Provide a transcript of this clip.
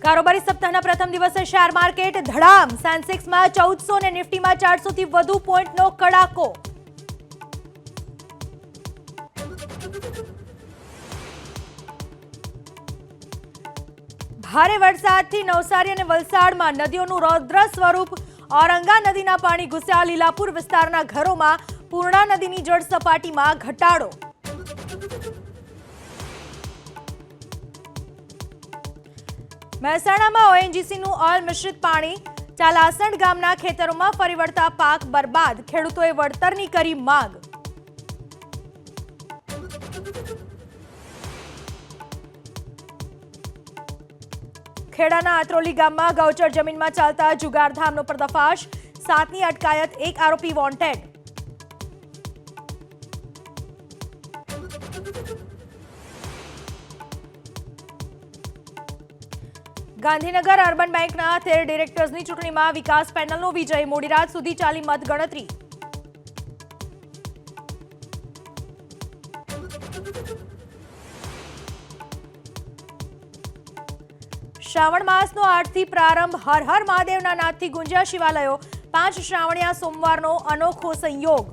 कारोबारी सप्ताहના પ્રથમ દિવસે શેર માર્કેટ ધડામ, સેન્સેક્સમાં 1400 ને નિફ્ટીમાં 400 થી વધુ પોઈન્ટનો કડાકો। ભારે વરસાદથી નવસારી અને વલસાડમાં નદીઓનું રૌદ્ર સ્વરૂપ। ઔરંગા નદીના પાણી ઘૂસ્યા। લીલાપુર વિસ્તારના ઘરોમાં પૂર્ણા નદીની જળ સપાટીમાં ઘટાડો। મહેસાણામાં ઓએનજીસીનું ઓઇલ મિશ્રિત પાણી। ચાલાસણ ગામના ખેતરોમાં ફરી વળતા પાક બરબાદ। ખેડૂતોએ વળતરની કરી માંગ। ખેડાના આત્રોલી ગામમાં ગૌચર જમીનમાં ચાલતા જુગારધામનો પર્દાફાશ। 7ની અટકાયત, 1 આરોપી વોન્ટેડ। ગાંધીનગર અર્બન બેંકના 13 ડિરેક્ટર્સની ચૂંટણીમાં વિકાસ પેનલનો વિજય। મોડી રાત સુધી ચાલી મતગણતરી। શ્રાવણ માસનો 8થી પ્રારંભ। હર હર મહાદેવના નાદથી ગુંજ્યા શિવાલયો। 5 શ્રાવણીયા સોમવારનો અનોખો સંયોગ।